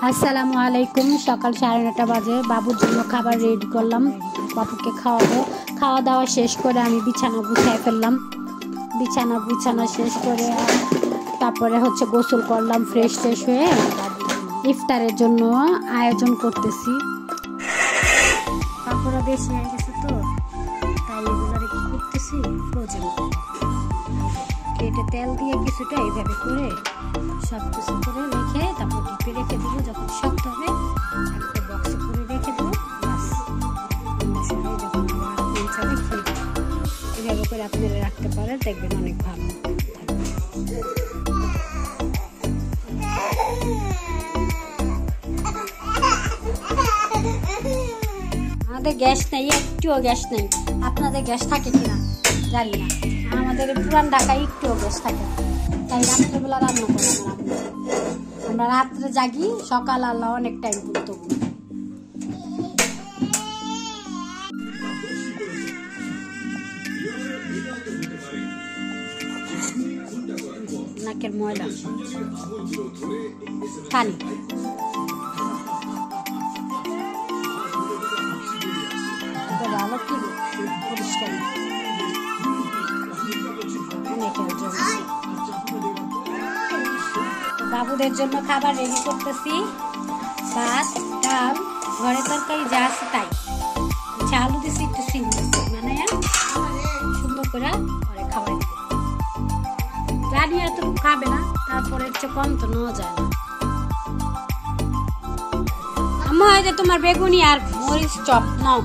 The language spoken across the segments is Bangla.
আসসালামু আলাইকুম। সকাল 9:30 বাজে। বাবুর জন্য খাবার রেডি করলাম, বাবুকে খাওয়াবো। খাওয়া দাওয়া শেষ করে আমি বিছানা গুছিয়ে ফেললাম। বিছানা শেষ করে তারপরে গোসল করলাম, ফ্রেশ হয়ে ইফতারের জন্য আয়োজন করতেছি। কাপড় বেশি হয়ে গেছে তো তাই এগুলো কি করতেছি, ফ্রোজেন প্লেটে তেল দিয়ে কিছুটা এইভাবে করে সব কিছু করে রেখে তারপর ডিপে রেখে দেবো। যখন শক্ত হবে একটা বক্সে করে রেখে দেবো, ব্যাস সবাই যখন আবার মন চাবে খেয়ে দেবো। এভাবে করে আপনারা রাখতে পারেন, দেখবেন অনেক ভালো থাকবে। আমাদের গ্যাস নেই, একটুও গ্যাস নেই। আপনাদের গ্যাস থাকে কিনা জানি না, আমাদের পুরান ঢাকায় একটুও গ্যাস থাকে, তাই রাত্রেবেলা রান্না করে আমরা রাত্রে জাগি, সকাল আল্লাহ অনেক টাইম পর্যন্ত। নাকের ময়লা পানি ভালো কি পরিষ্কার অনেকের জন্য। বাবুদের জন্য খাবার রেডি করতেছি। ভাত, ডাল, ঘরে তরকারি যা আছে তাই। আলু দিছি, একটু সিম দিছি, মানে সুন্দর করে ঘরে খাওয়াই দিবে। জানি এত খাবে না, তারপরে একটু কম তো নেওয়া যায় না। আম্মা এই যে তোমার বেগুনি আর মরিচ চপ নাও।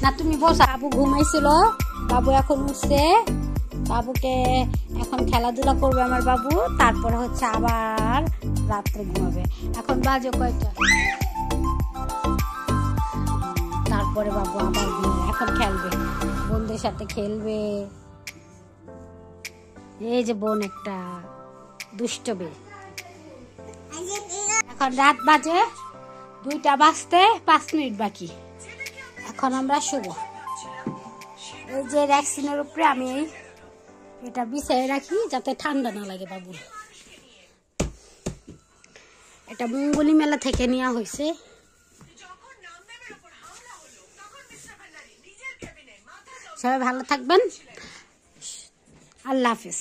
না তুমি বসা। বাবু ঘুমাইছিল, বাবু এখন উঠছে। বাবুকে এখন খেলাধুলা করবে আমার বাবু, তারপরে আবার রাত্রে ঘুমাবে। এখন বাজে কয়টা, তারপরে বাবু আবার ঘুমাবে। এখন খেলবে, বোনদের সাথে খেলবে। এই যে বোন একটা দুষ্ট বে। এখন রাত বাজে 2টা বাজতে 5 মিনিট বাকি। এখন আমরা শুভ। এই যে ভ্যাকসিনের উপরে আমি এটা বিছাই রাখি যাতে ঠান্ডা না লাগে বাবুর। এটা মঙ্গলি মেলা থেকে নেওয়া হয়েছে। সবাই ভালো থাকবেন, আল্লাহ হাফিজ।